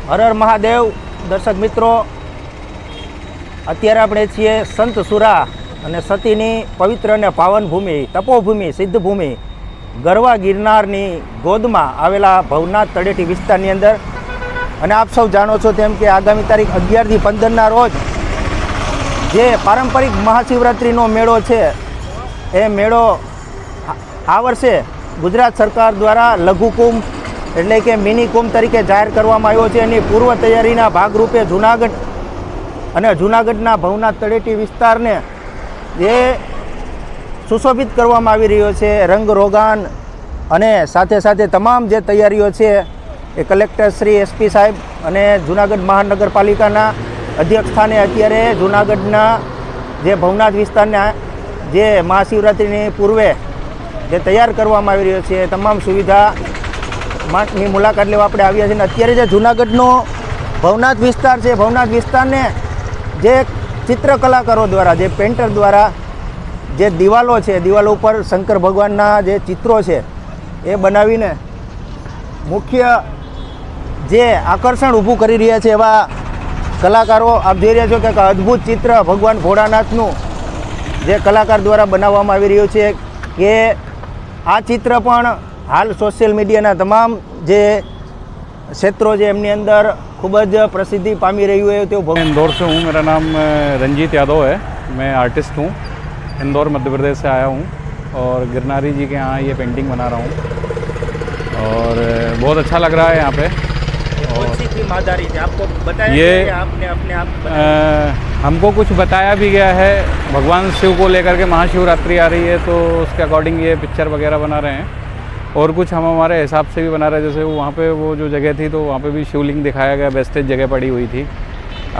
હર હર મહાદેવ દર્શક મિત્રો, અત્યારે આપણે છીએ સંત સુરા અને સતીની પવિત્ર અને પાવન ભૂમિ, તપોભૂમિ, સિદ્ધભૂમિ ગરવા ગિરનારની ગોદમાં આવેલા ભવનાથ તળેટી વિસ્તારની અંદર. અને આપ સૌ જાણો છો તેમ કે આગામી તારીખ 11 થી 15ના રોજ જે પારંપરિક મહાશિવરાત્રિનો મેળો છે, એ મેળો આ વર્ષે ગુજરાત સરકાર દ્વારા લઘુકુંભ એટલે કે મિની કુંભ તરીકે જાહેર કરવામાં આવ્યો છે. એની પૂર્વ તૈયારીના ભાગરૂપે જૂનાગઢ અને જૂનાગઢના ભવનાથ તળેટી વિસ્તારને જે સુશોભિત કરવામાં આવી રહ્યો છે, રંગરોગાન અને સાથે સાથે તમામ જે તૈયારીઓ છે એ કલેક્ટર શ્રી એસપી સાહેબ અને જૂનાગઢ મહાનગરપાલિકાના અધ્યક્ષ સ્થાને અત્યારે જૂનાગઢના જે ભવનાથ વિસ્તારને જે મહાશિવરાત્રિની પૂર્વે જે તૈયાર કરવામાં આવી રહ્યો છે તમામ સુવિધાની મુલાકાત લેવા આપણે આવ્યા છીએ. અત્યારે જે જૂનાગઢનો ભવનાથ વિસ્તાર છે, ભવનાથ વિસ્તારને જે ચિત્ર કલાકારો દ્વારા, જે પેન્ટર દ્વારા જે દિવાલો છે, દિવાલો ઉપર શંકર ભગવાનના જે ચિત્રો છે એ બનાવીને મુખ્ય જે આકર્ષણ ઊભું કરી રહ્યા છે એવા કલાકારો આપ જોઈ રહ્યા છો કે અદ્ભુત ચિત્ર ભગવાન ભોળાનાથનું જે કલાકાર દ્વારા બનાવવામાં આવી રહ્યું છે. કે આ ચિત્ર પણ હાલ સોશિયલ મીડિયાના તમામ જે ક્ષેત્રો છે એમની અંદર ખૂબ જ પ્રસિદ્ધિ પામી રહ્યું है. तो इंदौर से हूँ, मेरा नाम रंजीत यादव है, मैं आर्टिस्ट हूँ, इंदौर मध्य प्रदेश से आया हूँ और गिरनारी जी के यहाँ ये पेंटिंग बना रहा हूँ और बहुत अच्छा लग रहा है यहाँ पे. आपको बताया ये आपने अपने आप हमको कुछ बताया भी गया है. भगवान शिव को लेकर के महाशिवरात्रि आ रही है तो उसके अकॉर्डिंग ये पिक्चर वगैरह बना रहे हैं और कुछ हम हमारे हिसाब से भी बना रहे हैं. जैसे वहाँ पे वो जो जगह थी तो वहाँ पे भी शिवलिंग दिखाया गया, वेस्टेज जगह पड़ी हुई थी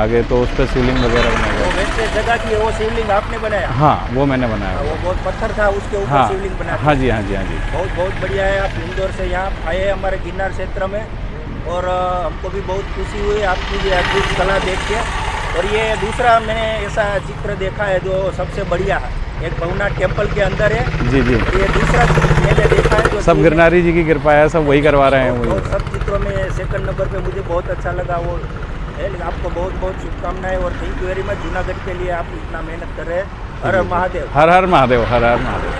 आगे, तो उस पर शिवलिंग वगैरह बनाया गया. वेस्टेज जगह थी वो शिवलिंग आपने बनाया? हाँ, वो मैंने बनाया. वो बहुत पत्थर था, उसके ऊपर हाँ, शिवलिंग बनाया? हाँ जी, हाँ जी, हाँ जी. बहुत बहुत बढ़िया है. आप इंदौर से यहाँ आए हमारे गिरनार क्षेत्र में और हमको भी बहुत खुशी हुई आपकी ये अद्भुत कला देख के. और ये दूसरा मैंने ऐसा चित्र देखा है जो सबसे बढ़िया है, एक भवनाथ टेम्पल के अंदर है. जी जी. ये दूसरा मैंने देखा है जो सब गिरनारी जी की कृपा है, सब वही करवा रहे हैं मुझे. सब चित्रों में सेकंड नंबर पे मुझे बहुत अच्छा लगा वो है. आपको बहुत बहुत शुभकामनाएं और thank you very much Junagadh के लिए आप इतना मेहनत कर रहे हैं. हर हर महादेव. हर हर महादेव, हर हर महादेव.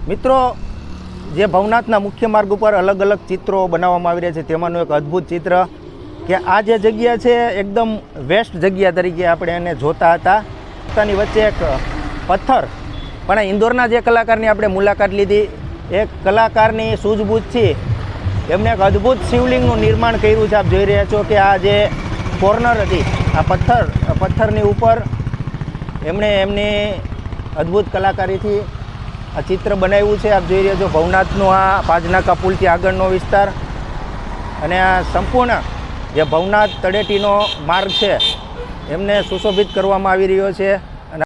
મિત્રો, જે ભવનાથના મુખ્ય માર્ગ ઉપર અલગ અલગ ચિત્રો બનાવવામાં આવી રહ્યા છે તેમાંનું એક અદ્ભુત ચિત્ર કે આ જે જગ્યા છે એકદમ વેસ્ટ જગ્યા તરીકે આપણે એને જોતા હતા. પોતાની વચ્ચે એક પથ્થર, પણ ઇન્દોરના જે કલાકારની આપણે મુલાકાત લીધી, એક કલાકારની સૂઝબૂઝથી એમણે એક અદ્ભુત શિવલિંગનું નિર્માણ કર્યું છે. આપ જોઈ રહ્યા છો કે આ જે કોર્નર હતી, આ પથ્થરની ઉપર એમણે એમની અદ્ભુત કલાકારીથી આ ચિત્ર બનાવ્યું છે. આપ જોઈ રહ્યા છો ભવનાથનું આ પાજનાકા પુલથી આગળનો વિસ્તાર અને આ સંપૂર્ણ જે ભવનાથ તળેટીનો માર્ગ છે એમને સુશોભિત કરવામાં આવી રહ્યો છે.